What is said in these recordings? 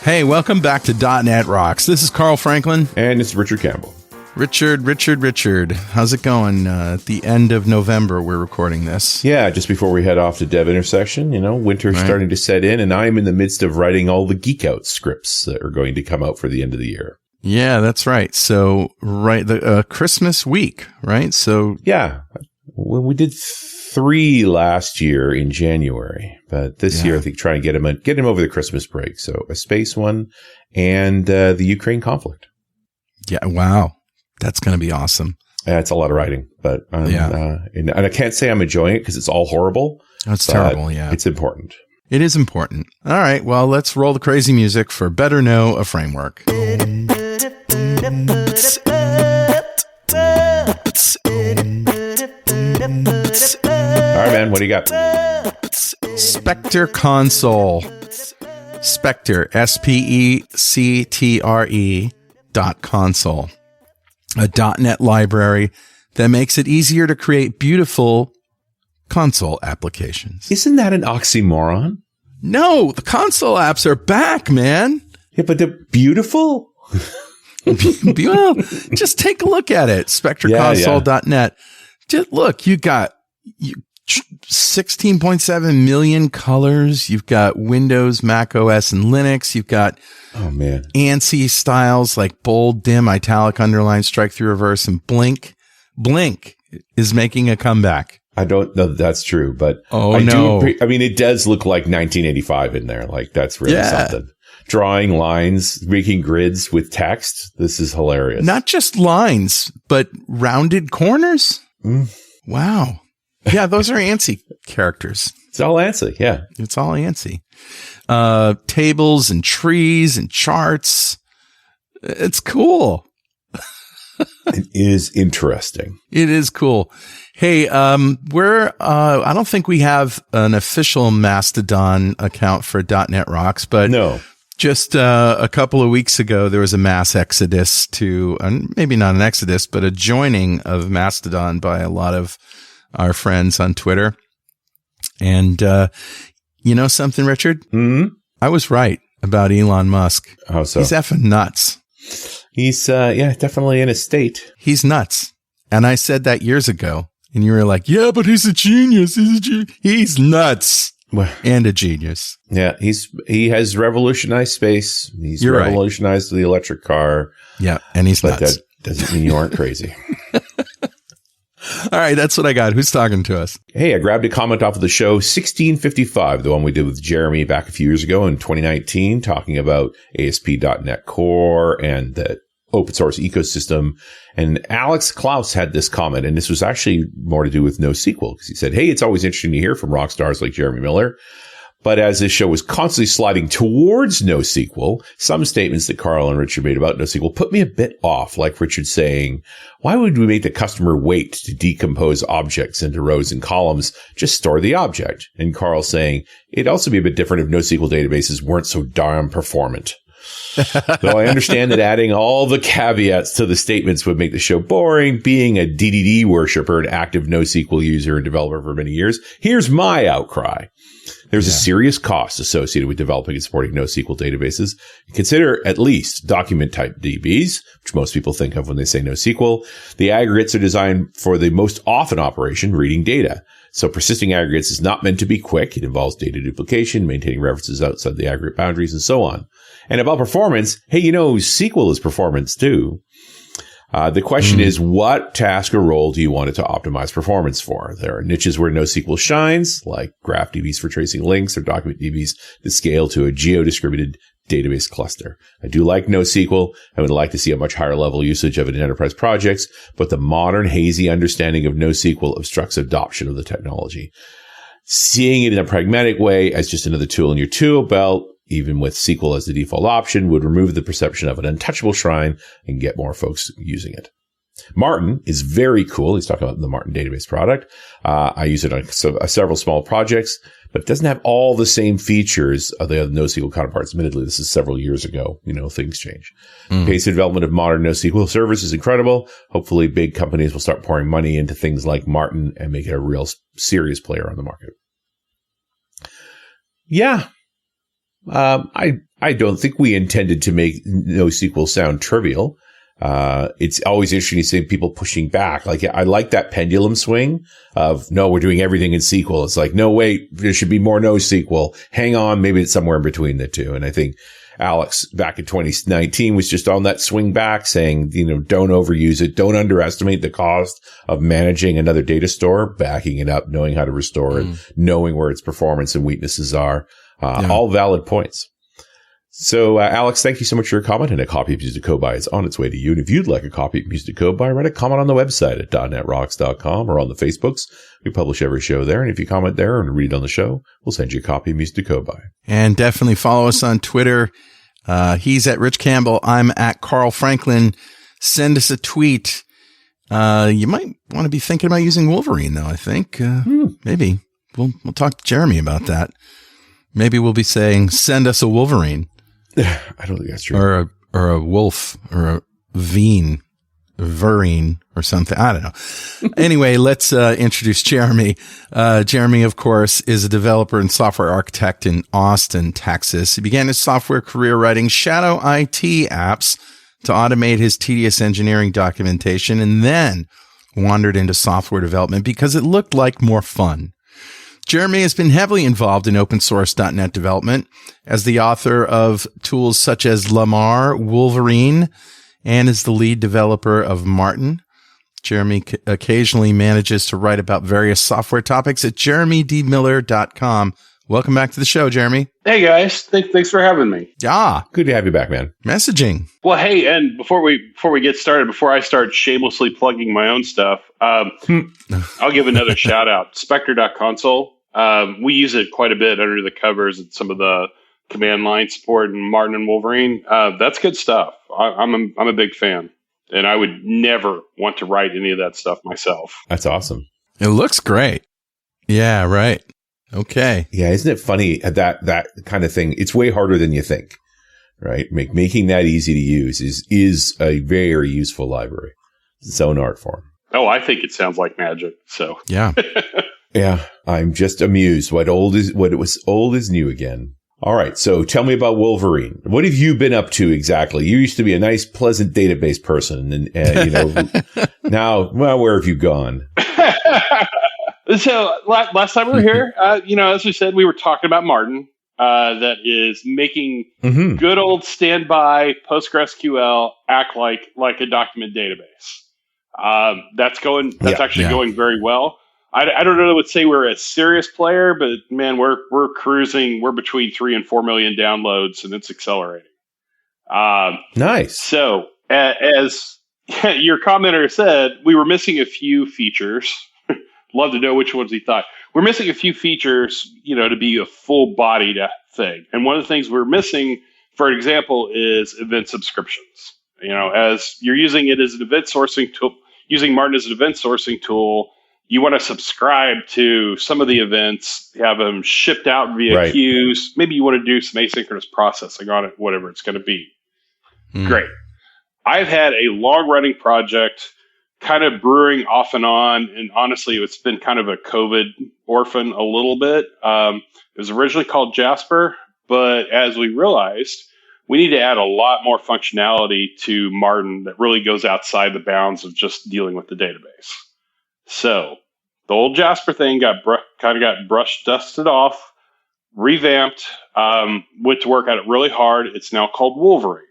Hey, welcome back to .NET Rocks. This is Carl Franklin. And it's Richard Campbell. Richard. How's it going? At the end of November, we're recording this. Yeah, just before we head off to Dev Intersection, winter's starting to set in, and I'm in the midst of writing all the Geek Out scripts that are going to come out for the end of the year. Yeah, that's right. So, the Christmas week, right? So, yeah, we did 3 last year in January, but this year I think trying to get him over the Christmas break. So a space one and the Ukraine conflict. Yeah, wow, that's going to be awesome. It's a lot of writing, but and I can't say I'm enjoying it because it's all horrible. That's terrible. Yeah, it's important. It is important. All right, well, let's roll the crazy music for Better Know a Framework. All right, man, what do you got? Spectre Console. Spectre, SPECTRE.console. A .NET library that makes it easier to create beautiful console applications. Isn't that an oxymoron? No, the console apps are back, man. Yeah, but they're beautiful. Well, just take a look at it. SpectreConsole.net. Just look, you got 16.7 million colors. You've got Windows, Mac OS, and Linux. You've got ANSI styles like bold, dim, italic, underline, strike through, reverse, and blink. Blink is making a comeback. I don't know that that's true, but it does look like 1985 in there. Like that's really something. Drawing lines, making grids with text. This is hilarious. Not just lines, but rounded corners. Wow. Yeah, those are ANSI characters. It's all ANSI, yeah. It's all ANSI. Tables and trees and charts. It's cool. It is interesting. It is cool. Hey, I don't think we have an official Mastodon account for .NET Rocks, but no. Just a couple of weeks ago, there was a mass exodus maybe not an exodus, but a joining of Mastodon by a lot of our friends on Twitter. And you know something, Richard? Mm-hmm. I was right about Elon Musk. How so? He's effing nuts. He's, definitely in a state. He's nuts. And I said that years ago. And you were like, yeah, but he's a genius. He's nuts. And a genius. Yeah, he has revolutionized space. He's revolutionized the electric car. Yeah, and he's nuts. But that doesn't mean you aren't crazy. All right, that's what I got. Who's talking to us? Hey, I grabbed a comment off of the show 1655, the one we did with Jeremy back a few years ago in 2019, talking about ASP.NET Core and the open source ecosystem. And Alex Klaus had this comment, and this was actually more to do with NoSQL, because he said, hey, it's always interesting to hear from rock stars like Jeremy Miller. But as this show was constantly sliding towards NoSQL, some statements that Carl and Richard made about NoSQL put me a bit off, like Richard saying, why would we make the customer wait to decompose objects into rows and columns? Just store the object. And Carl saying, it'd also be a bit different if NoSQL databases weren't so darn performant. Though I understand that adding all the caveats to the statements would make the show boring, being a DDD worshiper and active NoSQL user and developer for many years, here's my outcry. There's a serious cost associated with developing and supporting NoSQL databases. Consider at least document type DBs, which most people think of when they say NoSQL. The aggregates are designed for the most often operation, reading data. So persisting aggregates is not meant to be quick. It involves data duplication, maintaining references outside the aggregate boundaries, and so on. And about performance, hey, SQL is performance too. The question is, what task or role do you want it to optimize performance for? There are niches where NoSQL shines, like graph DBs for tracing links or document DBs that scale to a geo-distributed database cluster. I do like NoSQL. I would like to see a much higher level usage of it in enterprise projects, but the modern hazy understanding of NoSQL obstructs adoption of the technology. Seeing it in a pragmatic way as just another tool in your tool belt, even with SQL as the default option, would remove the perception of an untouchable shrine and get more folks using it. Marten is very cool. He's talking about the Marten database product. I use it on several small projects, but it doesn't have all the same features of the other NoSQL counterparts. Admittedly, this is several years ago. Things change. Pace of development of modern NoSQL servers is incredible. Hopefully, big companies will start pouring money into things like Marten and make it a real serious player on the market. Yeah. I I don't think we intended to make NoSQL sound trivial. It's always interesting to see people pushing back. Like, I like that pendulum swing of, no, we're doing everything in SQL. It's like, no, wait, there should be more NoSQL. Hang on. Maybe it's somewhere in between the two. And I think Alex back in 2019 was just on that swing back saying, don't overuse it. Don't underestimate the cost of managing another data store, backing it up, knowing how to restore it, knowing where its performance and weaknesses are. All valid points. So, Alex, thank you so much for your comment, and a copy of Music to Code By is on its way to you. And if you'd like a copy of Music to Code By, write a comment on the website at .netrocks.com or on the Facebooks. We publish every show there, and if you comment there and read it on the show, we'll send you a copy of Music to Code By. And definitely follow us on Twitter. He's at Rich Campbell. I'm at Carl Franklin. Send us a tweet. You might want to be thinking about using Wolverine, though, I think. Maybe. We'll talk to Jeremy about that. Maybe we'll be saying, send us a Wolverine. I don't think that's true. Or a wolf, or a verine, or something. I don't know. Anyway, let's introduce Jeremy. Jeremy, of course, is a developer and software architect in Austin, Texas. He began his software career writing shadow IT apps to automate his tedious engineering documentation, and then wandered into software development because it looked like more fun. Jeremy has been heavily involved in open source .NET development as the author of tools such as Lamar, Wolverine, and is the lead developer of Marten. Jeremy occasionally manages to write about various software topics at jeremydmiller.com. Welcome back to the show, Jeremy. Hey, guys. Thanks for having me. Yeah. Good to have you back, man. Messaging. Well, hey, and before we get started, before I start shamelessly plugging my own stuff, I'll give another shout out. Spectre.console. We use it quite a bit under the covers and some of the command line support and Marten and Wolverine. That's good stuff. I'm a big fan, and I would never want to write any of that stuff myself. That's awesome. It looks great. Yeah, right. Okay. Yeah, isn't it funny that kind of thing? It's way harder than you think, right? Making that easy to use is a very useful library. It's its own art form. Oh, I think it sounds like magic. So yeah. Yeah, I'm just amused. What it was old is new again. All right, so tell me about Wolverine. What have you been up to exactly? You used to be a nice, pleasant database person, and now, well, where have you gone? So last time we were here, as we said, we were talking about Marten, that is making good old standby PostgreSQL act like a document database. That's actually going very well. I don't know would say we're a serious player, but man, we're cruising. We're between 3 and 4 million downloads, and it's accelerating. Nice. So as your commenter said, we were missing a few features. Love to know which ones he thought. We're missing a few features, to be a full-bodied thing. And one of the things we're missing, for example, is event subscriptions. As you're using it as an event sourcing tool, using Marten as an event sourcing tool, you want to subscribe to some of the events, have them shipped out via queues. Maybe you want to do some asynchronous processing on it, whatever it's going to be. Great. I've had a long-running project kind of brewing off and on, and honestly, it's been kind of a COVID orphan a little bit. It was originally called Jasper, but as we realized, we need to add a lot more functionality to Marten that really goes outside the bounds of just dealing with the database. So the old Jasper thing got dusted off, revamped, went to work at it really hard. It's now called Wolverine.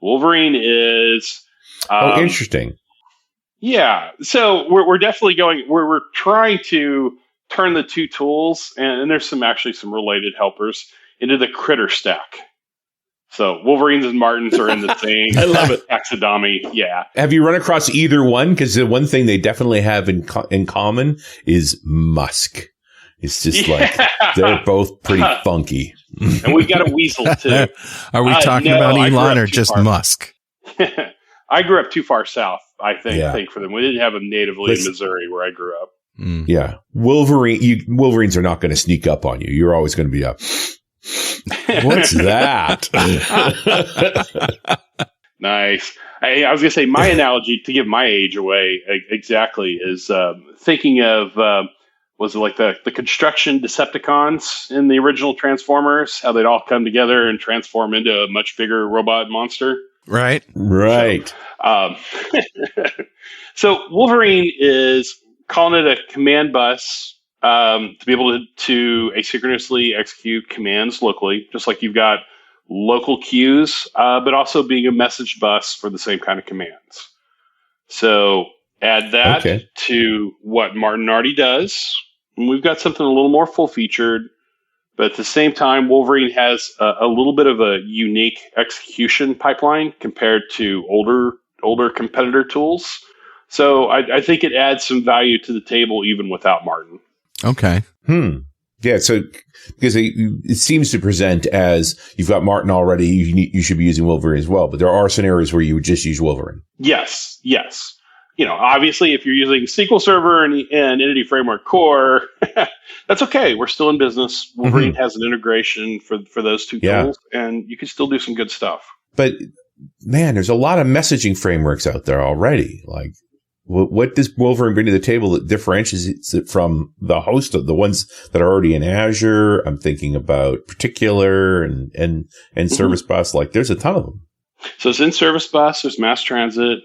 Wolverine is interesting. Yeah, so we're definitely going. We're trying to turn the two tools, and there's some related helpers into the critter stack. So Wolverines and Martens are in the same I love it. taxonomy. Yeah. Have you run across either one? Because the one thing they definitely have in common is Musk. It's just like they're both pretty funky. And we've got a weasel too. Are we talking about Elon or just Musk? I grew up too far south, I think for them. We didn't have them natively in Missouri where I grew up. Yeah. Wolverines are not going to sneak up on you. You're always going to be a, what's that? Nice. I was going to say my analogy to give my age away exactly is thinking of was it like the construction Decepticons in the original Transformers? How they'd all come together and transform into a much bigger robot monster. Right. Right. So Wolverine is calling it a command bus to be able to asynchronously execute commands locally, just like you've got local queues, but also being a message bus for the same kind of commands. So add that to what Marten already does, and we've got something a little more full-featured, but at the same time, Wolverine has a little bit of a unique execution pipeline compared to older competitor tools. So I think it adds some value to the table even without Marten. Okay. Yeah, so because it seems to present as you've got Marten already, you should be using Wolverine as well. But there are scenarios where you would just use Wolverine. Yes. Obviously, if you're using SQL Server and Entity Framework Core, that's okay. We're still in business. Wolverine has an integration for those two tools, and you can still do some good stuff. But man, there's a lot of messaging frameworks out there already. Like, what does Wolverine bring to the table that differentiates it from the host of the ones that are already in Azure? I'm thinking about Particular and Service Bus. Like, there's a ton of them. So it's in Service Bus. There's Mass Transit.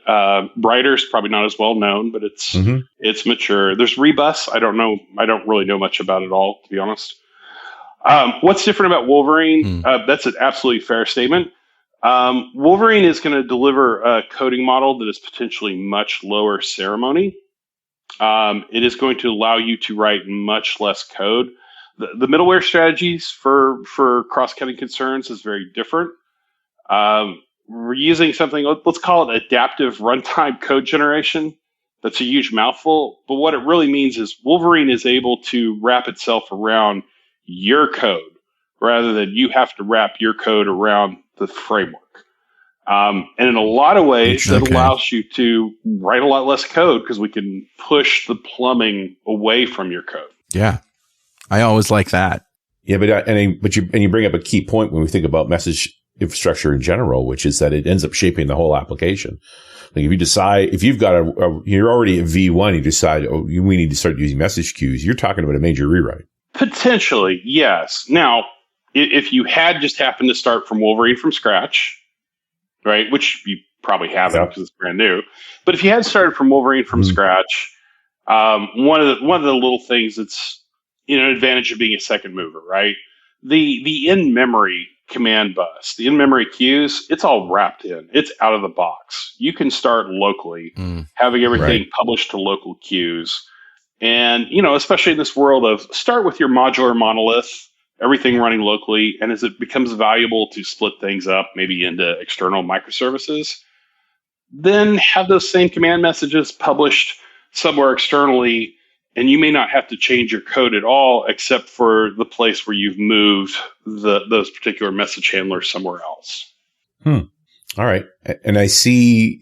Brighter's probably not as well known, but it's mature. There's Rebus. I don't know. I don't really know much about it all, to be honest. What's different about Wolverine? That's an absolutely fair statement. Wolverine is going to deliver a coding model that is potentially much lower ceremony. It is going to allow you to write much less code. The middleware strategies for cross-cutting concerns is very different. We're using something, let's call it adaptive runtime code generation. That's a huge mouthful, but what it really means is Wolverine is able to wrap itself around your code rather than you have to wrap your code around the framework. And in a lot of ways, that allows you to write a lot less code because we can push the plumbing away from your code. Yeah. I always like that. Yeah, but you bring up a key point when we think about message infrastructure in general, which is that it ends up shaping the whole application. Like if you've got you're already at V1, you decide, we need to start using message queues. You're talking about a major rewrite. Potentially, yes. Now, if you had just happened to start from Wolverine from scratch, right, which you probably haven't because it's brand new, but if you had started from Wolverine from scratch, one of the little things that's an advantage of being a second mover, right? The in-memory command bus, the in-memory queues, it's all wrapped in. It's out of the box. You can start locally, having everything published to local queues. And, especially in this world of start with your modular monolith, everything running locally, and as it becomes valuable to split things up, maybe into external microservices, then have those same command messages published somewhere externally, and you may not have to change your code at all, except for the place where you've moved those particular message handlers somewhere else. All right. And I see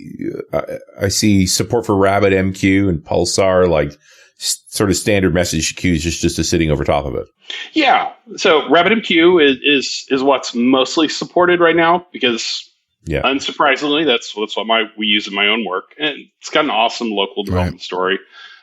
support for RabbitMQ and Pulsar, like sort of standard message queues, just sitting over top of it. Yeah. So RabbitMQ is what's mostly supported right now because, unsurprisingly, that's what we use in my own work, and it's got an awesome local development story.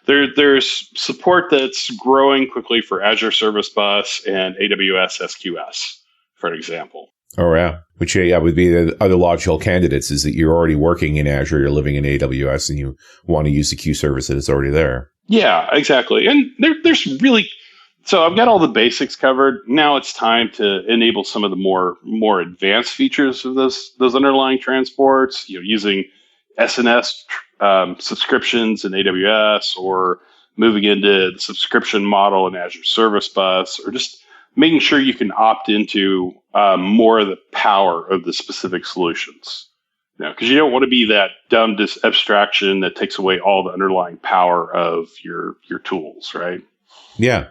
There's support that's growing quickly for Azure Service Bus and AWS SQS, for an example. Oh, yeah. Which would be the other logical candidates is that you're already working in Azure, you're living in AWS, and you want to use the queue service that is already there. Yeah, exactly. And there's really... So I've got all the basics covered. Now it's time to enable some of the more advanced features of those underlying transports, using SNS subscriptions in AWS, or moving into the subscription model in Azure Service Bus, or just making sure you can opt into more of the power of the specific solutions. Because you don't want to be that dumb abstraction that takes away all the underlying power of your tools, right? Yeah.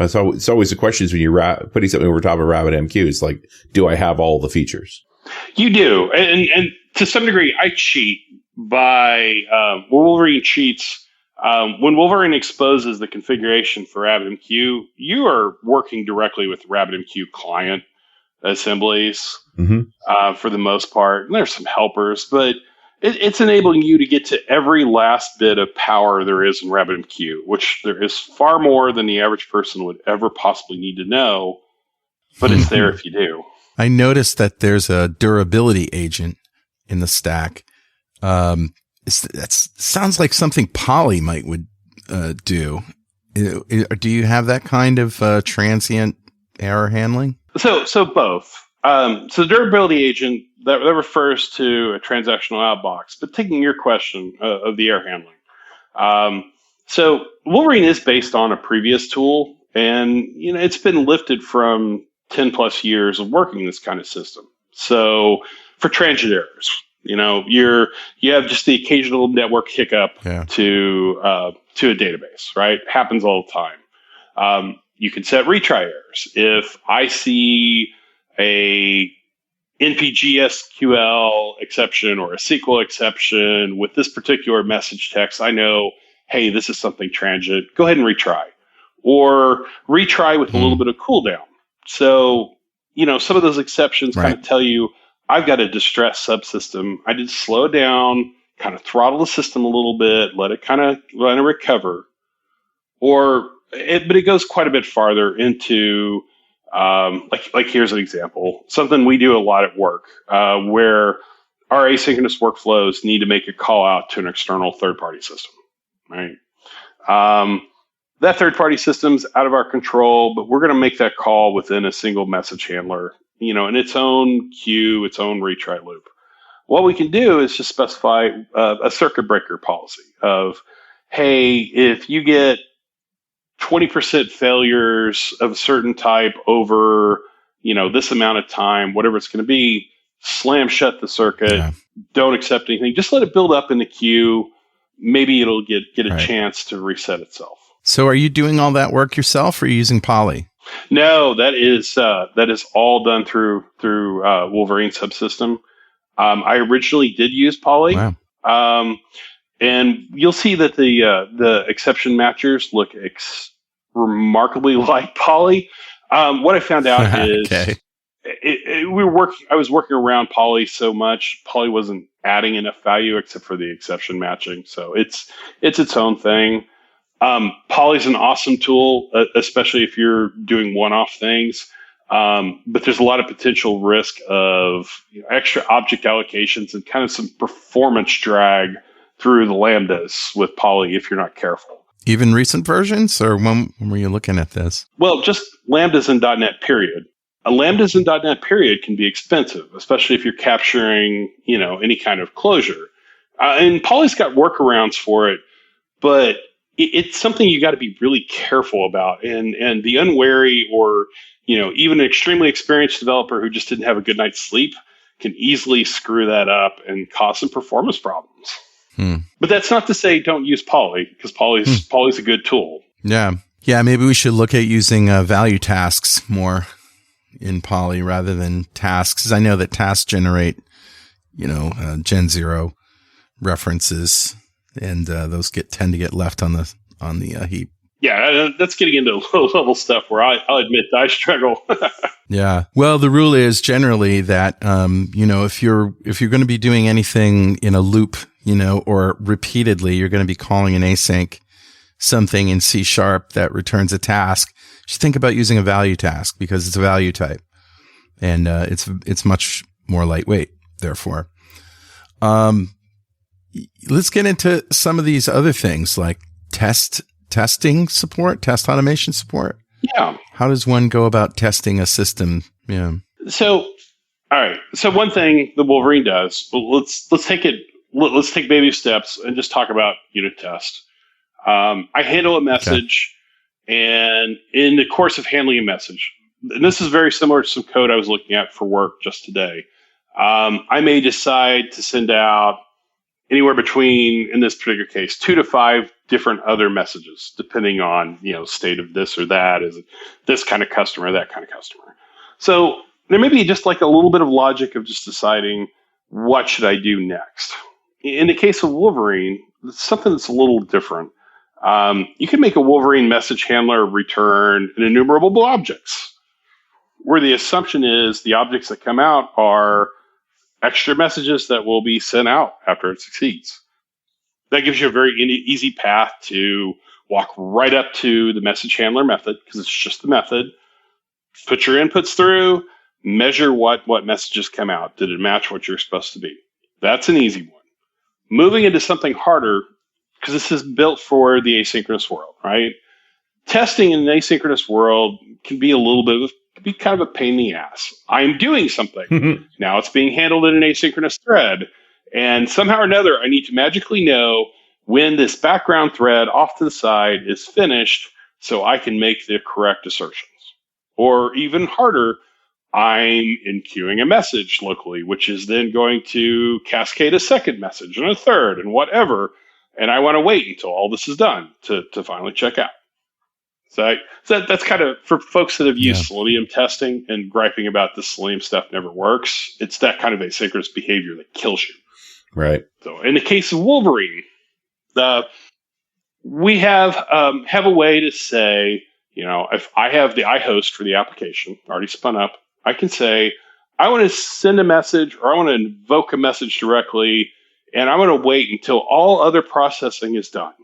It's always the question is when you're putting something over top of RabbitMQ, it's like, do I have all the features? You do. And to some degree, I cheat by Wolverine cheats. When Wolverine exposes the configuration for RabbitMQ, you are working directly with RabbitMQ client assemblies for the most part. And there's some helpers, but It's enabling you to get to every last bit of power there is in RabbitMQ, which there is far more than the average person would ever possibly need to know, but it's there if you do. I noticed that there's a durability agent in the stack. That sounds like something Poly would do. Do you have that kind of transient error handling? So both. So the durability agent that refers to a transactional outbox, but taking your question of the error handling. So Wolverine is based on a previous tool, and it's been lifted from 10 plus years of working this kind of system. So for transient errors, you have just the occasional network hiccup to a database, right? Happens all the time. You can set retry errors. If I see a NPG-SQL exception or a SQL exception with this particular message text, I know, hey, this is something transient. Go ahead and retry. Or retry with a little bit of cooldown. So, some of those exceptions kind of tell you, I've got a distressed subsystem. I did slow down, kind of throttle the system a little bit, let it kind of recover. But it goes quite a bit farther into, like here's an example, something we do a lot at work, where our asynchronous workflows need to make a call out to an external third-party system, right? That third-party system's out of our control, but we're going to make that call within a single message handler, in its own queue, its own retry loop. What we can do is just specify a circuit breaker policy of, hey, if you get 20% failures of a certain type over, this amount of time, whatever it's going to be, slam shut the circuit, don't accept anything. Just let it build up in the queue. Maybe it'll get a chance to reset itself. So are you doing all that work yourself or are you using Poly? No, that is all done through Wolverine subsystem. I originally did use Poly. Wow. And you'll see that the exception matchers look remarkably like Poly. What I found out is I was working around Poly so much. Poly wasn't adding enough value except for the exception matching. So it's its own thing. Poly's an awesome tool, especially if you're doing one-off things. But there's a lot of potential risk of extra object allocations and kind of some performance drag through the lambdas with Poly if you're not careful. Even recent versions, or when were you looking at this? Well, just lambdas in .NET period. Lambdas in .NET period can be expensive, especially if you're capturing, any kind of closure. And Poly's got workarounds for it, but it's something you got to be really careful about. And the unwary or, even an extremely experienced developer who just didn't have a good night's sleep can easily screw that up and cause some performance problems. But that's not to say don't use Poly, because Poly's a good tool. Yeah. Maybe we should look at using value tasks more in Poly rather than tasks. 'Cause I know that tasks generate, Gen 0 references, and those tend to get left on the heap. Yeah, that's getting into low-level stuff where I'll admit I struggle. Yeah. Well, the rule is generally that if you're going to be doing anything in a loop, or repeatedly, you're going to be calling an async something in C# that returns a task. Just think about using a value task because it's a value type, and it's much more lightweight. Therefore, let's get into some of these other things like testing support, test automation support. Yeah. How does one go about testing a system? Yeah. So, all right. So one thing the Wolverine does, let's take baby steps and just talk about unit test. I handle a message, and in the course of handling a message, and this is very similar to some code I was looking at for work just today. I may decide to send out anywhere between, in this particular case, 2 to 5 different other messages, depending on, state of this or that. Is it this kind of customer, that kind of customer? So there may be just like a little bit of logic of just deciding what should I do next. In the case of Wolverine, it's something that's a little different. You can make a Wolverine message handler return an enumerable objects, where the assumption is the objects that come out are extra messages that will be sent out after it succeeds. That gives you a very easy path to walk right up to the message handler method, because it's just the method. Put your inputs through, measure what messages come out. Did it match what you're supposed to be? That's an easy one. Moving into something harder, because this is built for the asynchronous world, right? Testing in an asynchronous world can be kind of a pain in the ass. I'm doing something. Now it's being handled in an asynchronous thread. And somehow or another, I need to magically know when this background thread off to the side is finished so I can make the correct assertions. Or even harder, I'm enqueuing a message locally, which is then going to cascade a second message and a third and whatever. And I want to wait until all this is done to finally check out. So that's kind of, for folks that have used Selenium testing and griping about the Selenium stuff never works, it's that kind of asynchronous behavior that kills you. Right. So in the case of Wolverine, we have a way to say, if I have the iHost for the application already spun up, I can say, I want to send a message or I want to invoke a message directly, and I want to wait until all other processing is done.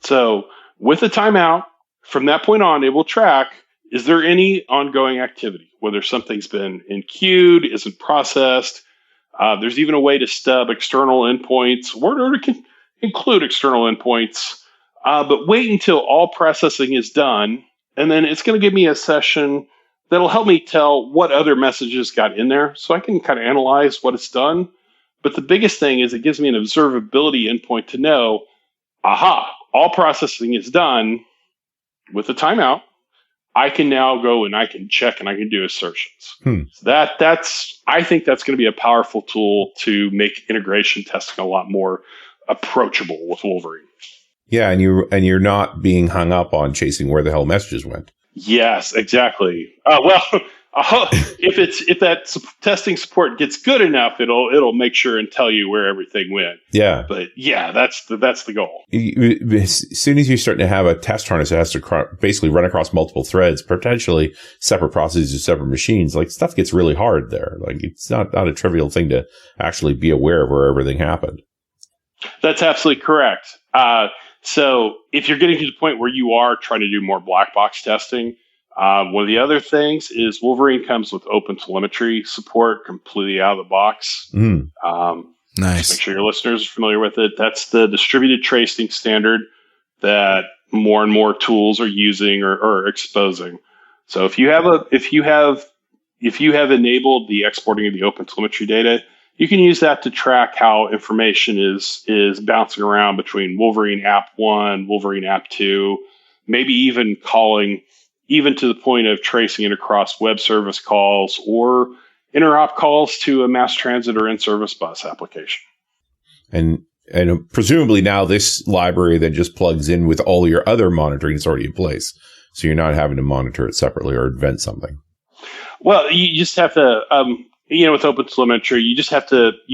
So with a timeout, from that point on, it will track, is there any ongoing activity, whether something's been enqueued, isn't processed. There's even a way to stub external endpoints, or it can include external endpoints. But wait until all processing is done, and then it's going to give me a session that'll help me tell what other messages got in there, so I can kind of analyze what it's done. But the biggest thing is it gives me an observability endpoint to know, all processing is done. With a timeout, I can now go and I can check and I can do assertions. So I think that's going to be a powerful tool to make integration testing a lot more approachable with Wolverine. Yeah, and you're not being hung up on chasing where the hell messages went. Yes, exactly. If that testing support gets good enough, it'll make sure and tell you where everything went. Yeah, but that's the goal. As soon as you're starting to have a test harness that has to basically run across multiple threads, potentially separate processes or separate machines, like stuff gets really hard there. Like it's not a trivial thing to actually be aware of where everything happened. That's absolutely correct. So if you're getting to the point where you are trying to do more black box testing, one of the other things is Wolverine comes with open telemetry support completely out of the box. Nice. Make sure your listeners are familiar with it. That's the distributed tracing standard that more and more tools are using or exposing. So if you have enabled the exporting of the open telemetry data, you can use that to track how information is bouncing around between Wolverine app 1, Wolverine app 2, maybe even calling, even to the point of tracing it across web service calls or interop calls to a mass transit or in-service bus application. And presumably now this library then just plugs in with all your other monitoring that's already in place. So you're not having to monitor it separately or invent something. Well, you just have to, with OpenTelemetry, you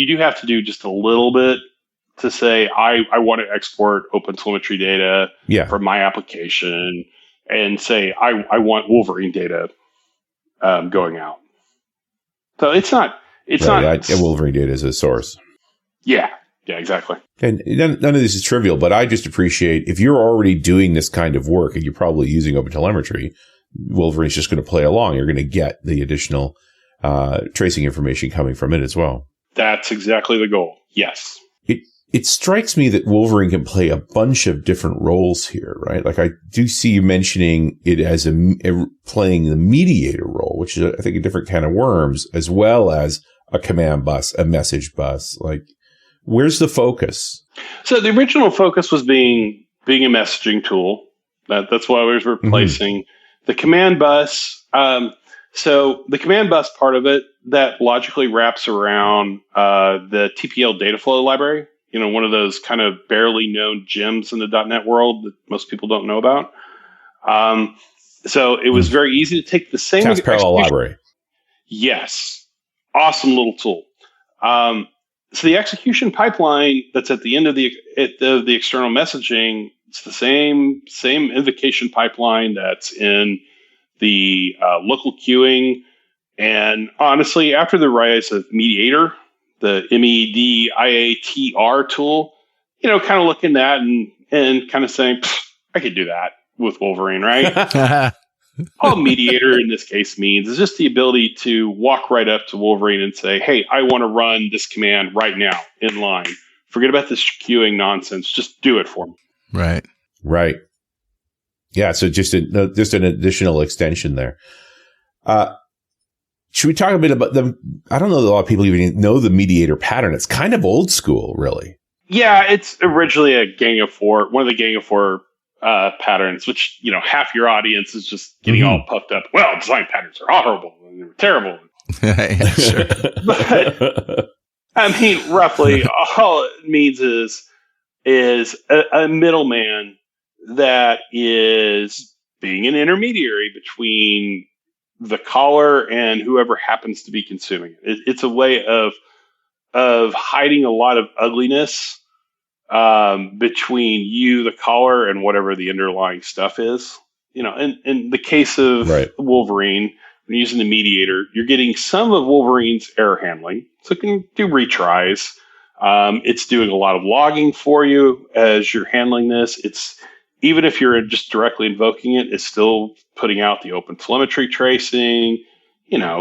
do have to do just a little bit to say, I want to export OpenTelemetry data from my application and say, I want Wolverine data going out. So it's not. Wolverine data is a source. Yeah, exactly. And none of this is trivial, but I just appreciate if you're already doing this kind of work and you're probably using OpenTelemetry, Wolverine's just going to play along. You're going to get the additional tracing information coming from it as well. That's exactly the goal. Yes. It strikes me that Wolverine can play a bunch of different roles here, right? Like I do see you mentioning it as playing the mediator role, which is, I think, a different kind of worms, as well as a command bus, a message bus. Like, where's the focus? So the original focus was being a messaging tool. That's why I was replacing the command bus. So the command bus part of it, that logically wraps around the TPL data flow library. One of those kind of barely known gems in the .NET world that most people don't know about. So it was very easy to take the same task parallel library. Yes. Awesome little tool. So the execution pipeline that's at the end of the external messaging, it's the same invocation pipeline that's in the local queuing And honestly, after the rise of Mediator, the MEDIATR tool, kind of looking at that and kind of saying, I could do that with Wolverine, right? All Mediator in this case means is just the ability to walk right up to Wolverine and say, hey, I want to run this command right now in line. Forget about this queuing nonsense. Just do it for me. Right. Right. Yeah. So just an additional extension there. Should we talk a bit about them? I don't know that a lot of people even know the Mediator pattern. It's kind of old school, really. Yeah, it's originally a Gang of Four, one of the Gang of Four patterns, which, half your audience is just getting all puffed up. Well, design patterns are horrible and they're terrible. Yeah, sure. But, I mean, roughly all it means is a middleman that is being an intermediary between the caller and whoever happens to be consuming it. It's a way of hiding a lot of ugliness between you, the caller, and whatever the underlying stuff is. In the case of Wolverine, when using the Mediator, you're getting some of Wolverine's error handling, so it can do retries. It's doing a lot of logging for you as you're handling this. It's even if you're just directly invoking it, it's still putting out the open telemetry tracing.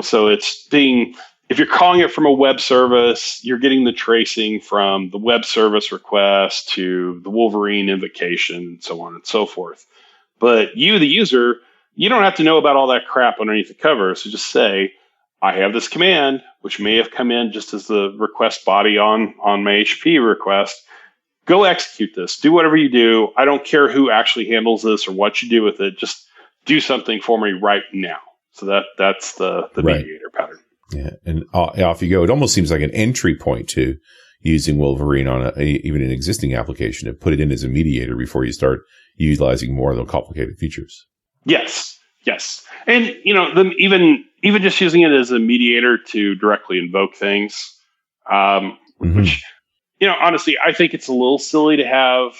So it's being. If you're calling it from a web service, you're getting the tracing from the web service request to the Wolverine invocation, and so on and so forth. But you, the user, you don't have to know about all that crap underneath the cover. So just say, I have this command, which may have come in just as the request body on my HP request. Go execute this. Do whatever you do. I don't care who actually handles this or what you do with it. Just do something for me right now. So that's the Mediator pattern. Yeah, and off you go. It almost seems like an entry point to using Wolverine on even an existing application, to put it in as a mediator before you start utilizing more of the complicated features. Yes. And, even just using it as a mediator to directly invoke things, which, honestly, I think it's a little silly to have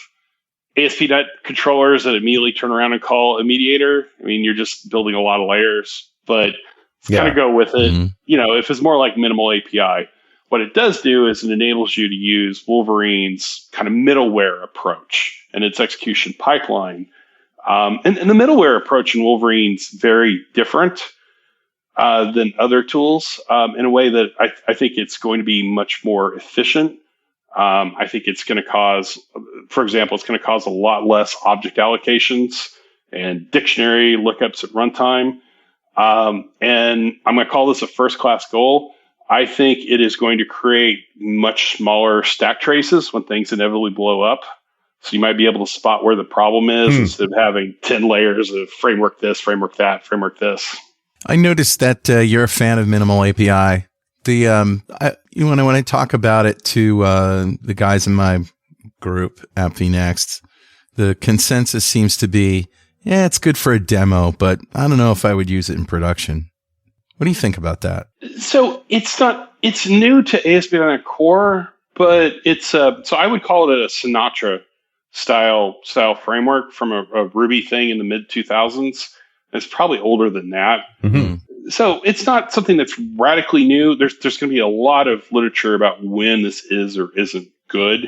ASP.NET controllers that immediately turn around and call a mediator. I mean, you're just building a lot of layers, but kind of go with it. Mm-hmm. If it's more like minimal API, what it does do is it enables you to use Wolverine's kind of middleware approach and its execution pipeline. And the middleware approach in Wolverine's very different than other tools in a way that I think it's going to be much more efficient. I think it's going to cause, for example, a lot less object allocations and dictionary lookups at runtime. And I'm going to call this a first-class goal. I think it is going to create much smaller stack traces when things inevitably blow up. So you might be able to spot where the problem is instead of having 10 layers of framework this, framework that, framework this. I noticed that you're a fan of minimal API. When I talk about it to the guys in my group, AppVNext, the consensus seems to be, yeah, it's good for a demo, but I don't know if I would use it in production. What do you think about that? So it's new to ASP.NET Core, but so I would call it a Sinatra style framework from a Ruby thing in the mid 2000s. It's probably older than that. Mm-hmm. So it's not something that's radically new. There's going to be a lot of literature about when this is or isn't good.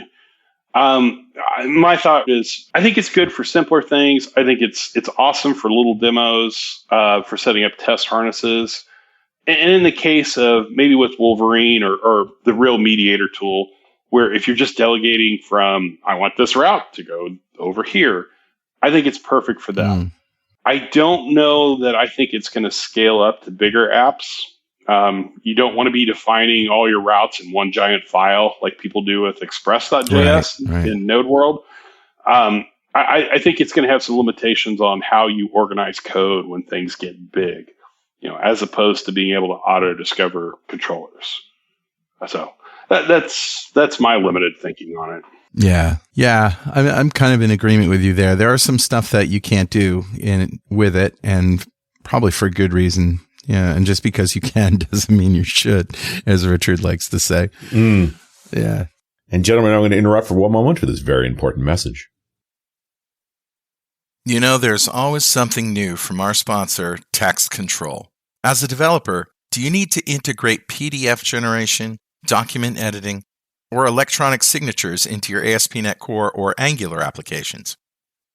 My thought is, I think it's good for simpler things. I think it's awesome for little demos, for setting up test harnesses. And in the case of maybe with Wolverine or the real mediator tool, where if you're just delegating from, I want this route to go over here, I think it's perfect for that. I don't know that I think it's going to scale up to bigger apps. You don't want to be defining all your routes in one giant file like people do with Express.js in Node World. I think it's going to have some limitations on how you organize code when things get big, as opposed to being able to auto-discover controllers. So that's my limited thinking on it. Yeah. I'm kind of in agreement with you there. There are some stuff that you can't do with it, and probably for good reason. Yeah, and just because you can doesn't mean you should, as Richard likes to say. Yeah. And gentlemen, I'm going to interrupt for one moment for this very important message. There's always something new from our sponsor, Text Control. As a developer, Do you need to integrate PDF generation, document editing, or electronic signatures into your ASP.NET Core or Angular applications?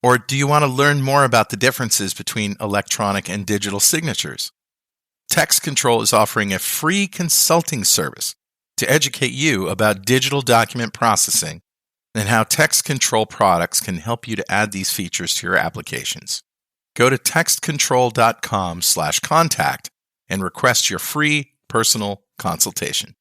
Or do you want to learn more about the differences between electronic and digital signatures? Text Control is offering a free consulting service to educate you about digital document processing and how Text Control products can help you to add these features to your applications. Go to textcontrol.com/contact and request your free personal consultation.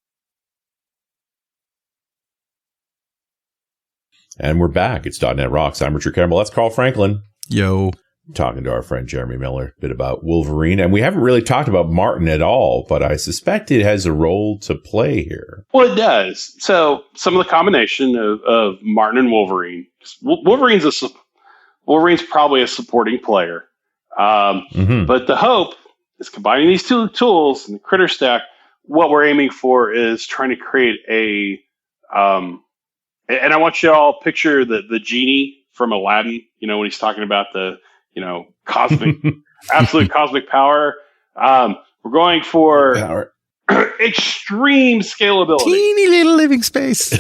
And we're back. It's .NET Rocks. I'm Richard Campbell. That's Carl Franklin. Yo. Talking to our friend Jeremy Miller a bit about Wolverine. And we haven't really talked about Marten at all, but I suspect it has a role to play here. Well, it does. So some of the combination of Marten and Wolverine. Wolverine's probably a supporting player. But the hope is combining these two tools and the critter stack. What we're aiming for is trying to create and I want you all picture the genie from Aladdin, when he's talking about the, cosmic, absolute cosmic power. We're going for extreme scalability. Teeny little living space.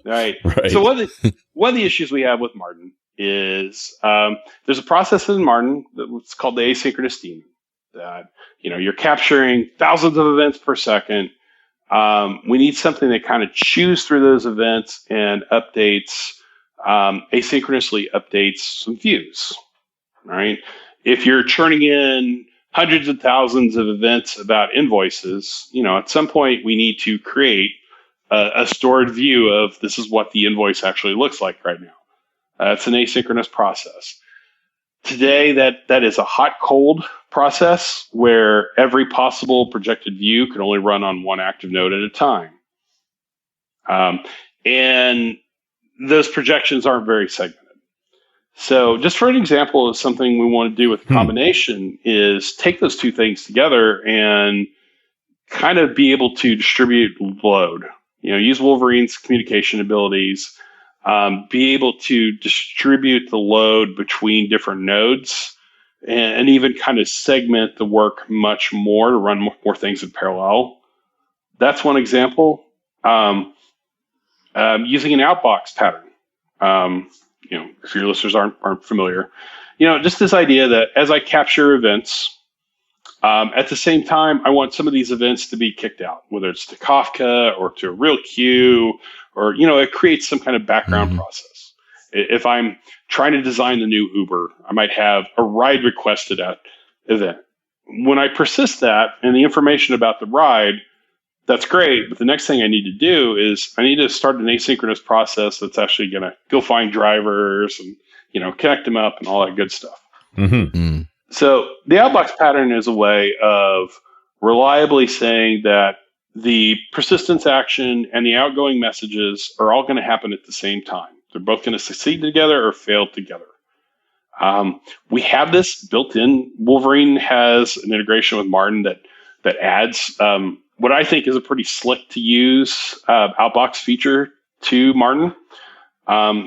Right. So one of the issues we have with Marten is there's a process in Marten that's called the asynchronous daemon that, you're capturing thousands of events per second. We need something that kind of chews through those events and asynchronously updates some views, right? If you're churning in hundreds of thousands of events about invoices, at some point we need to create a stored view of this is what the invoice actually looks like right now. It's an asynchronous process. Today, that is a hot-cold process where every possible projected view can only run on one active node at a time. And those projections aren't very segmented. So just for an example of something we want to do with the combination is take those two things together and kind of be able to distribute load. Use Wolverine's communication abilities, be able to distribute the load between different nodes and even kind of segment the work much more to run more things in parallel. That's one example. Using an outbox pattern. If your listeners aren't familiar, just this idea that as I capture events, at the same time, I want some of these events to be kicked out, whether it's to Kafka or to a real queue, or, it creates some kind of background process. If I'm trying to design the new Uber, I might have a ride requested at event. When I persist that and the information about the ride, that's great. But the next thing I need to do is I need to start an asynchronous process that's actually going to go find drivers and, connect them up and all that good stuff. So the outbox pattern is a way of reliably saying that the persistence action and the outgoing messages are all going to happen at the same time. They're both going to succeed together or fail together. We have this built in. Wolverine has an integration with Marten that adds what I think is a pretty slick to use outbox feature to Marten.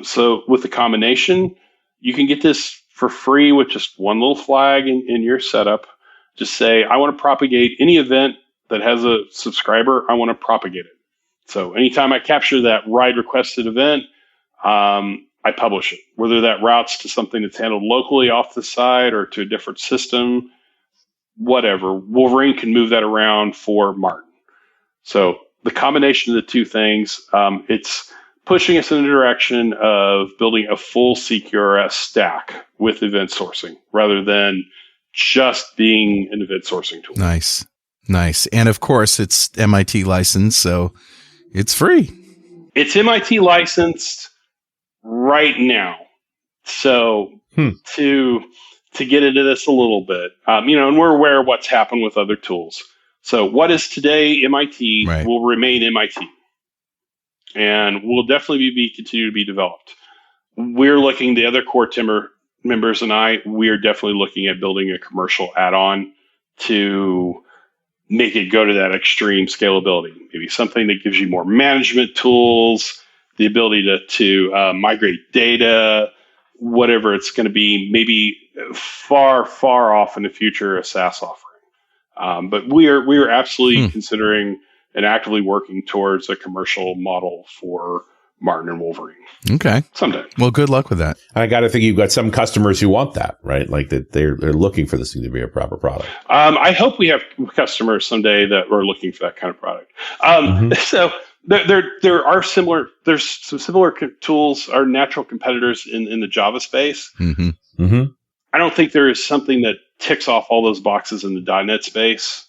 So with the combination, you can get this for free with just one little flag in your setup. Just say, I want to propagate any event that has a subscriber. I want to propagate it. So anytime I capture that ride requested event, I publish it, whether that routes to something that's handled locally off the site or to a different system, whatever. Wolverine can move that around for Marten. So the combination of the two things, it's pushing us in the direction of building a full CQRS stack with event sourcing rather than just being an event sourcing tool. Nice. And of course, it's MIT licensed, so it's free. It's MIT licensed right now. So to get into this a little bit, and we're aware of what's happened with other tools. So what is today MIT will remain MIT. And will definitely continue to be developed. We're looking, the other core Timber members and I, we're definitely looking at building a commercial add-on to make it go to that extreme scalability. Maybe something that gives you more management tools, the ability to migrate data, whatever it's going to be, maybe far, far off in the future, a SaaS offering. But we are absolutely considering and actively working towards a commercial model for Marten and Wolverine. Okay. Someday. Well, good luck with that. I got to think you've got some customers who want that, right? Like that they're looking for this thing to be a proper product. I hope we have customers someday that are looking for that kind of product. So there are similar. There's some similar tools, our natural competitors in the Java space. I don't think there is something that ticks off all those boxes in the .NET space.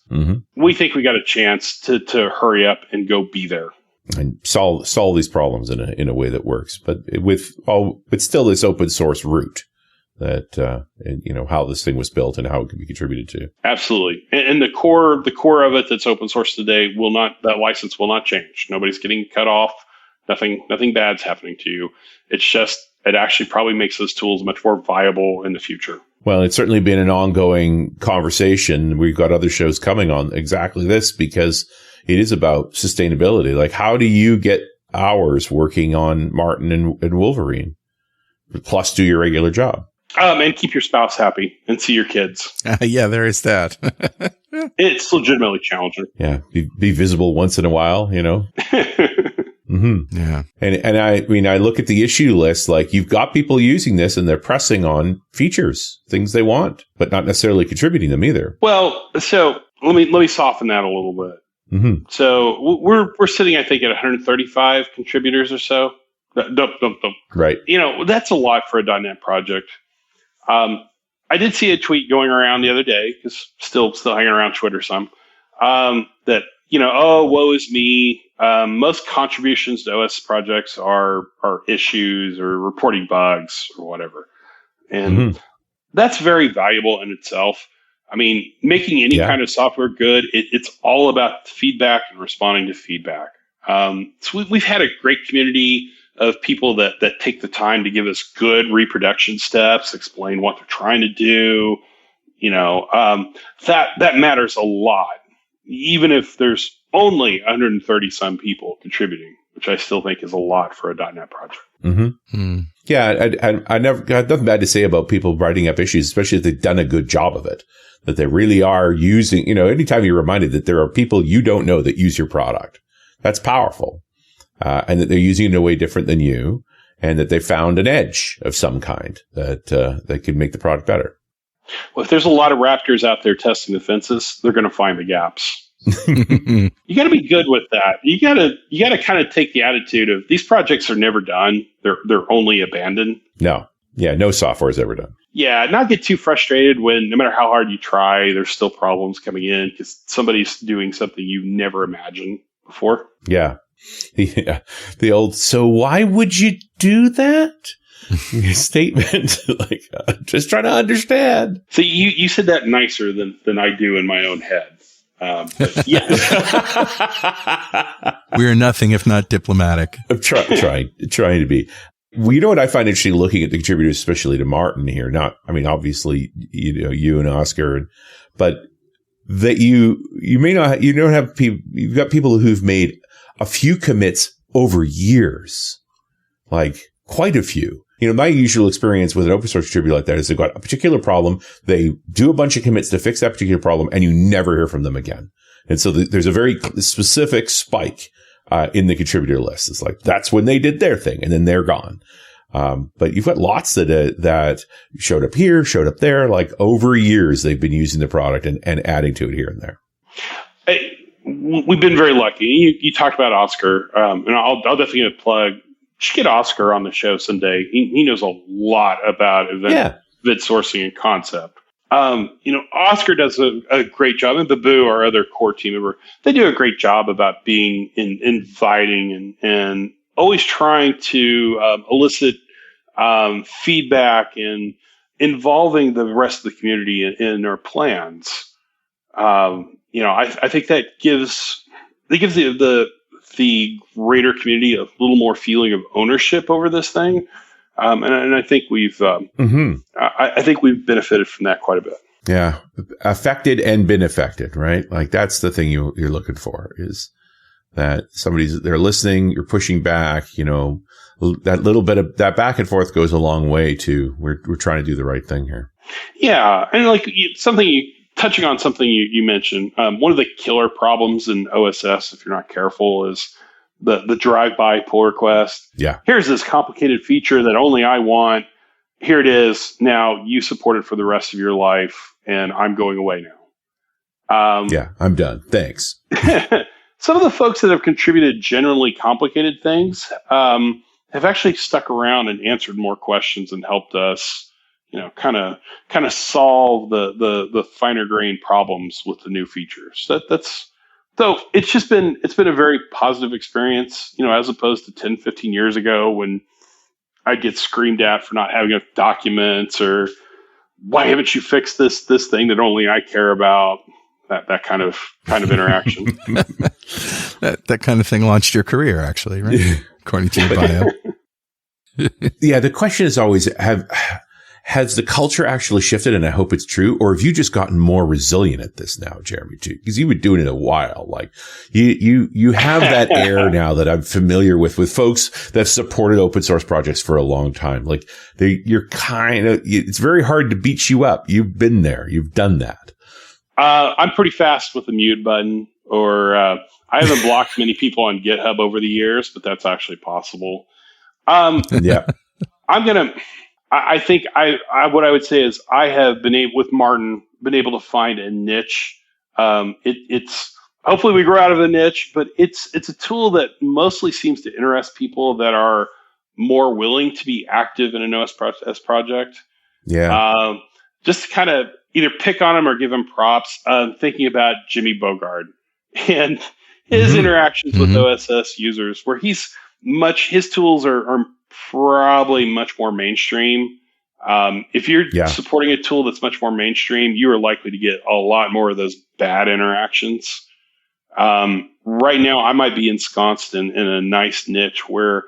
We think we got a chance to hurry up and go be there and solve these problems in a way that works, but but still this open source root that how this thing was built and how it can be contributed to. Absolutely, and the core of it that's open source today that license will not change. Nobody's getting cut off. Nothing bad's happening to you. It's just it actually probably makes those tools much more viable in the future. Well, it's certainly been an ongoing conversation. We've got other shows coming on exactly this because it is about sustainability. Like, how do you get hours working on Marten and Wolverine, plus do your regular job? And keep your spouse happy and see your kids. Yeah, there is that. It's legitimately challenging. Yeah, be visible once in a while, Yeah. And I look at the issue list, like you've got people using this and they're pressing on features, things they want, but not necessarily contributing them either. Well, so let me soften that a little bit. So we're sitting, I think, at 135 contributors or so. Right. That's a lot for a .NET project. I did see a tweet going around the other day, because still hanging around Twitter some, that, woe is me. Most contributions to OS projects are issues or reporting bugs or whatever. And that's very valuable in itself. I mean, making any kind of software good, it's all about feedback and responding to feedback. So we've had a great community of people that take the time to give us good reproduction steps, explain what they're trying to do. That matters a lot, even if there's only 130 some people contributing, which I still think is a lot for a .NET project. Yeah, I never got nothing bad to say about people writing up issues, especially if they've done a good job of it, that they really are using, anytime you're reminded that there are people you don't know that use your product, that's powerful. And that they're using it in a way different than you, and that they found an edge of some kind that could make the product better. Well, if there's a lot of raptors out there testing the fences, they're going to find the gaps. You got to be good with that. You got to kind of take the attitude of these projects are never done. They're only abandoned. No software is ever done. Yeah, not get too frustrated when no matter how hard you try, there's still problems coming in because somebody's doing something you never imagined before. Yeah. The old, so why would you do that? Statement, like, just trying to understand. So you said that nicer than I do in my own head. Yeah. We are nothing if not diplomatic. I'm trying to be. Well, you know what I find interesting looking at the contributors, especially to Marten here, obviously, you and Oscar, but that you may not, you don't have people, you've got people who've made a few commits over years, like quite a few. My usual experience with an open source contributor like that is they've got a particular problem. They do a bunch of commits to fix that particular problem, and you never hear from them again. And so there's a very specific spike in the contributor list. It's like, that's when they did their thing, and then they're gone. But you've got lots that showed up here, showed up there, like over years they've been using the product and adding to it here and there. We've been very lucky. You talked about Oscar, and I'll definitely give a plug. You should get Oscar on the show someday. He knows a lot about event sourcing and concept. Oscar does a great job, and Babu, our other core team member, they do a great job about being inviting and always trying to elicit feedback and involving the rest of the community in our plans. I think that gives the greater community a little more feeling of ownership over this thing. And I think we've I think we've benefited from that quite a bit. Yeah, affected and been affected, right? Like that's the thing you're looking for, is that they're listening, you're pushing back. That little bit of that back and forth goes a long way to we're trying to do the right thing here. Yeah, and like something you touching on something you mentioned, one of the killer problems in OSS, if you're not careful, is the drive-by pull request. Yeah. Here's this complicated feature that only I want. Here it is. Now you support it for the rest of your life, and I'm going away now. Yeah, I'm done. Thanks. Some of the folks that have contributed generally complicated things have actually stuck around and answered more questions and helped us, kind of solve the finer grained problems with the new features. So it's been a very positive experience, as opposed to 10, 15 years ago when I'd get screamed at for not having enough documents, or why haven't you fixed this thing that only I care about? That kind of interaction. that kind of thing launched your career, actually, right? According to your bio. Yeah, the question is always, has the culture actually shifted? And I hope it's true. Or have you just gotten more resilient at this now, Jeremy, too? Because you've been doing it a while. Like you have that air now that I'm familiar with folks that have supported open source projects for a long time. Like you're it's very hard to beat you up. You've been there. You've done that. I'm pretty fast with the mute button, or I haven't blocked many people on GitHub over the years, but that's actually possible. Yeah. I think what I would say is I have with Marten, been able to find a niche. It's hopefully we grow out of a niche, but it's a tool that mostly seems to interest people that are more willing to be active in an OS project. Yeah. Just to kind of either pick on him or give him props. Thinking about Jimmy Bogard and his interactions with OSS users, where his tools are probably much more mainstream. If you're supporting a tool that's much more mainstream, you are likely to get a lot more of those bad interactions. Right now, I might be ensconced in a nice niche where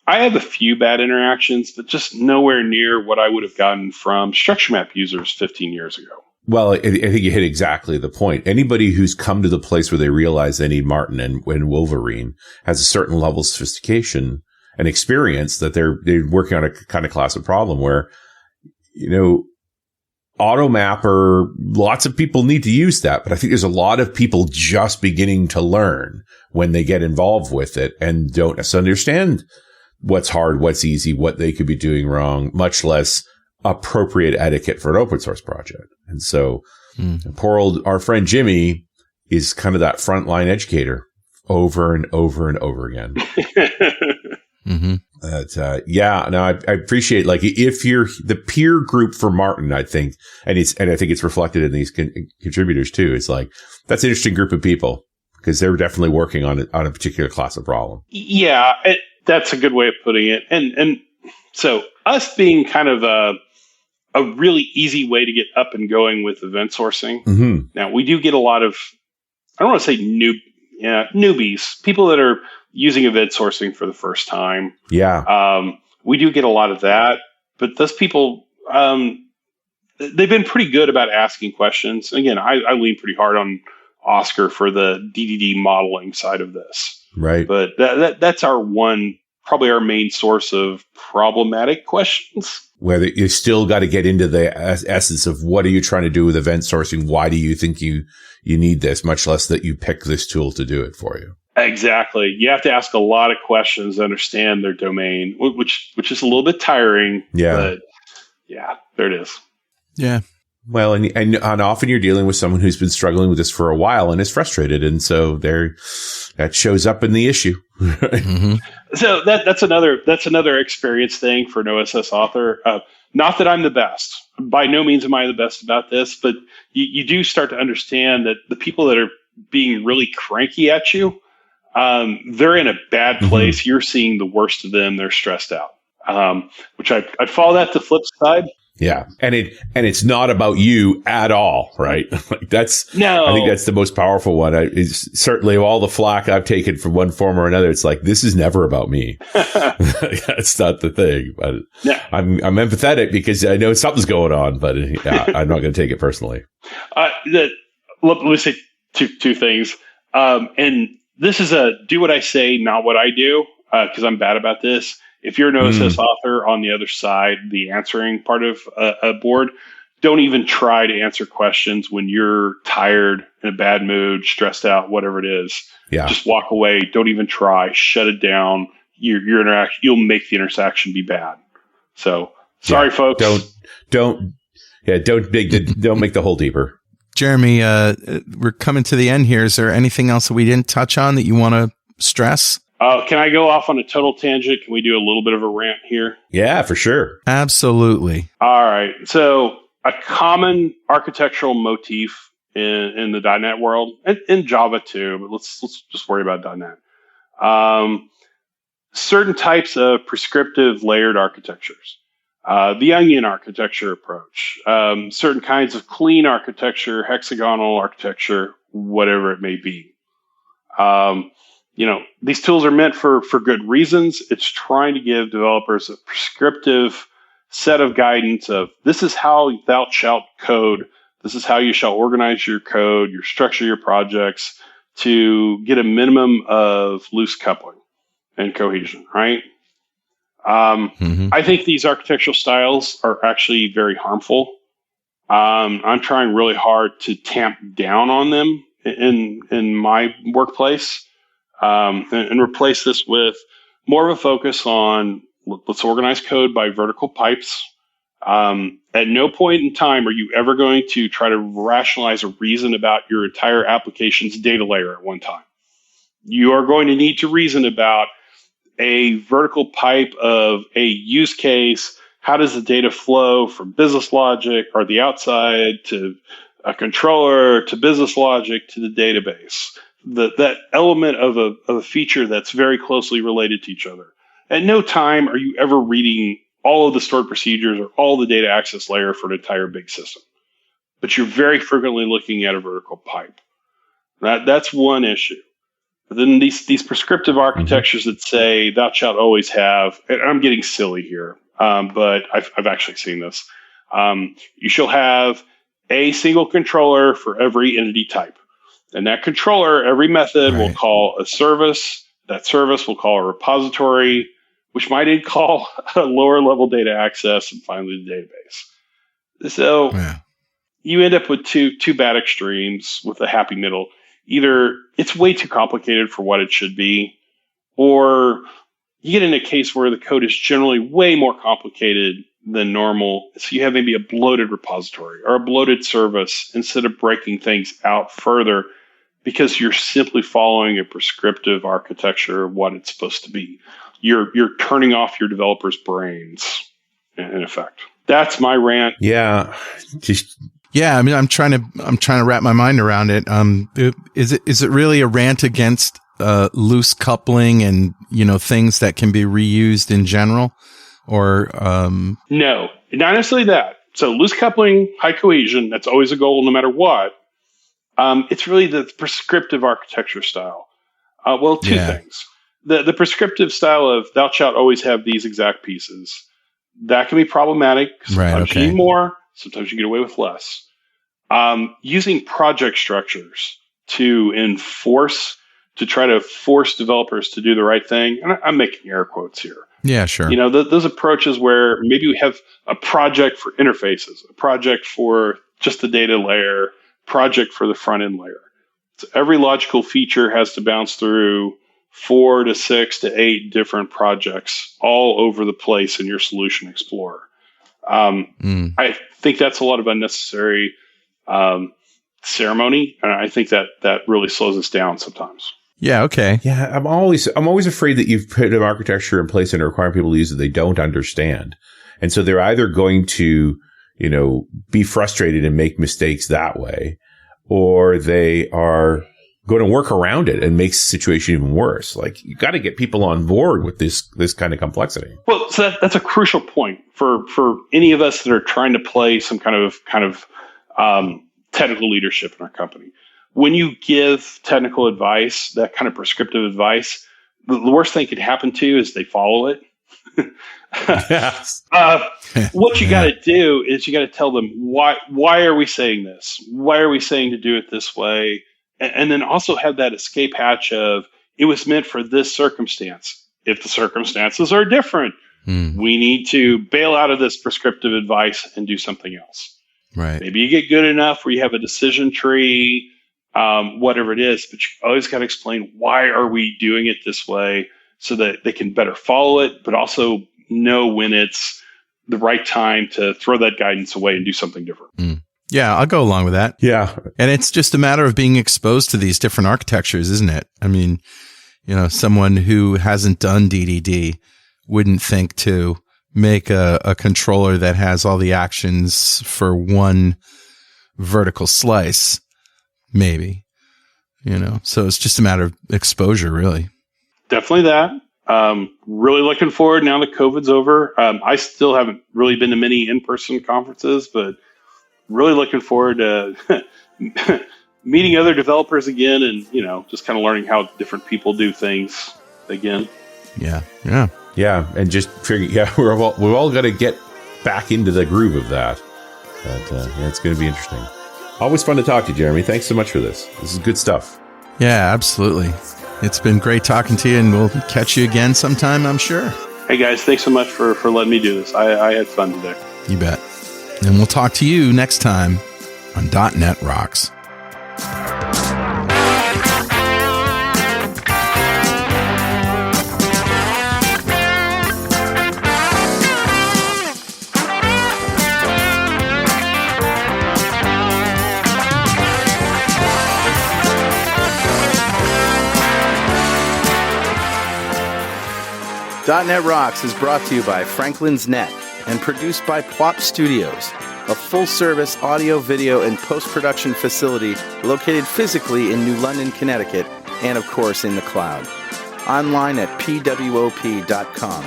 I have a few bad interactions, but just nowhere near what I would have gotten from structure map users 15 years ago. Well, I think you hit exactly the point. Anybody who's come to the place where they realize they need Marten and Wolverine has a certain level of sophistication and experience that they're working on a kind of class of problem where, AutoMapper, lots of people need to use that, but I think there's a lot of people just beginning to learn when they get involved with it and don't understand what's hard, what's easy, what they could be doing wrong, much less appropriate etiquette for an open source project. And so our friend Jimmy is kind of that frontline educator over and over and over again. I appreciate, like, if you're the peer group for Marten, I think, and I think it's reflected in these contributors too. It's like, that's an interesting group of people because they're definitely working on a particular class of problem. Yeah. That's a good way of putting it. And so us being kind of a really easy way to get up and going with event sourcing. Mm-hmm. Now, we do get a lot of, I don't want to say newbies, people that are using event sourcing for the first time. Yeah. We do get a lot of that, but those people, they've been pretty good about asking questions. Again, I lean pretty hard on Oscar for the DDD modeling side of this. Right. But that's probably our main source of problematic questions. Whether you still got to get into the essence of what are you trying to do with event sourcing? Why do you think you need this, much less that you pick this tool to do it for you? Exactly. You have to ask a lot of questions to understand their domain, which is a little bit tiring. Yeah. But yeah, there it is. Yeah. Well, and often you're dealing with someone who's been struggling with this for a while and is frustrated. And so that shows up in the issue. Mm-hmm. So that's another experience thing for an OSS author. Not that I'm the best. By no means am I the best about this, but you do start to understand that the people that are being really cranky at you, they're in a bad place. Mm-hmm. You're seeing the worst of them. They're stressed out, which I'd follow that to the flip side. Yeah. And it's not about you at all, right? Like I think that's the most powerful one. It's certainly all the flack I've taken from one form or another. It's like, this is never about me. That's not the thing, but I'm empathetic because I know something's going on, but I'm not going to take it personally. Let me say two things. And this is do what I say, not what I do, because I'm bad about this. If you're an OSS author on the other side, the answering part of a board, don't even try to answer questions when you're tired, in a bad mood, stressed out, whatever it is. Yeah. Just walk away. Don't even try. Shut it down. Your interaction, you'll make the interaction be bad. So sorry, folks. Don't make the hole deeper. Jeremy, we're coming to the end here. Is there anything else that we didn't touch on that you want to stress? Can I go off on a total tangent? Can we do a little bit of a rant here? Yeah, for sure. Absolutely. All right. So a common architectural motif in the .NET world, and in Java too, but let's just worry about .NET. Certain types of prescriptive layered architectures. The onion architecture approach, certain kinds of clean architecture, hexagonal architecture, whatever it may be. These tools are meant for good reasons. It's trying to give developers a prescriptive set of guidance of this is how thou shalt code. This is how you shall organize your code, your structure, your projects to get a minimum of loose coupling and cohesion, right? I think these architectural styles are actually very harmful. I'm trying really hard to tamp down on them in my workplace, and replace this with more of a focus on let's organize code by vertical pipes. At no point in time are you ever going to try to rationalize a reason about your entire application's data layer at one time. You are going to need to reason about a vertical pipe of a use case. How does the data flow from business logic or the outside to a controller to business logic to the database? That element of a feature that's very closely related to each other. At no time are you ever reading all of the stored procedures or all the data access layer for an entire big system. But you're very frequently looking at a vertical pipe. That's one issue. But then these prescriptive architectures that say thou shalt always have, and I'm getting silly here, but I've actually seen this. You shall have a single controller for every entity type. And that controller, every method will call a service. That service will call a repository, which might then call a lower level data access, and finally the database. So you end up with two bad extremes with a happy middle. Either it's way too complicated for what it should be, or you get in a case where the code is generally way more complicated than normal. So you have maybe a bloated repository or a bloated service instead of breaking things out further because you're simply following a prescriptive architecture of what it's supposed to be. You're turning off your developers' brains, in effect. That's my rant. Yeah. Yeah, I mean, I'm trying to wrap my mind around it. Is it really a rant against loose coupling and things that can be reused in general, or no, not necessarily that. So loose coupling, high cohesion, that's always a goal, no matter what. It's really the prescriptive architecture style. Two things. The prescriptive style of thou shalt always have these exact pieces. That can be problematic. Sometimes you need more. Sometimes you get away with less. Using project structures to try to force developers to do the right thing. And I'm making air quotes here. Yeah, sure. Those approaches where maybe we have a project for interfaces, a project for just the data layer, project for the front end layer. So every logical feature has to bounce through 4 to 6 to 8 different projects all over the place in your solution explorer. I think that's a lot of unnecessary ceremony, and I think that really slows us down sometimes. Yeah. Okay. Yeah. I'm always afraid that you've put an architecture in place and requiring people to use it they don't understand. And so they're either going to, be frustrated and make mistakes that way, or they are going to work around it and make the situation even worse. Like, you got to get people on board with this kind of complexity. Well, so that's a crucial point for any of us that are trying to play some kind of technical leadership in our company. When you give technical advice, that kind of prescriptive advice, the worst thing could happen to you is they follow it. What you got to do is you got to tell them why are we saying this? Why are we saying to do it this way? And then also have that escape hatch of it was meant for this circumstance. If the circumstances are different, we need to bail out of this prescriptive advice and do something else. Right. Maybe you get good enough where you have a decision tree, whatever it is, but you always got to explain why are we doing it this way so that they can better follow it, but also know when it's the right time to throw that guidance away and do something different. Yeah, I'll go along with that. Yeah. And it's just a matter of being exposed to these different architectures, isn't it? I mean, someone who hasn't done DDD wouldn't think to make a controller that has all the actions for one vertical slice, maybe, so it's just a matter of exposure, really. Definitely that. Really looking forward now that COVID's over. I still haven't really been to many in-person conferences, but really looking forward to meeting other developers again and, just kind of learning how different people do things again. Yeah. Yeah. And just figure, we're all going to get back into the groove of that. But it's going to be interesting. Always fun to talk to you, Jeremy. Thanks so much for this. This is good stuff. Yeah, absolutely. It's been great talking to you, and we'll catch you again sometime, I'm sure. Hey, guys, thanks so much for letting me do this. I had fun today. You bet. And we'll talk to you next time on .NET Rocks. .NET Rocks is brought to you by Franklin's Net and produced by Plop Studios, a full-service audio, video, and post-production facility located physically in New London, Connecticut, and, of course, in the cloud. Online at pwop.com.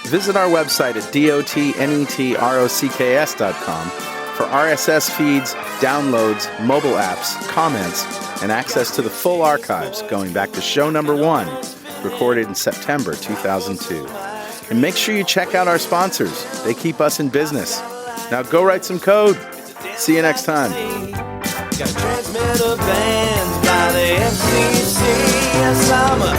Visit our website at dotnetrocks.com for RSS feeds, downloads, mobile apps, comments, and access to the full archives going back to show number 1, recorded in September 2002. And make sure you check out our sponsors. They keep us in business. Now go write some code. See you next time. Got transmitter bands by the FCC. Yes, I'm a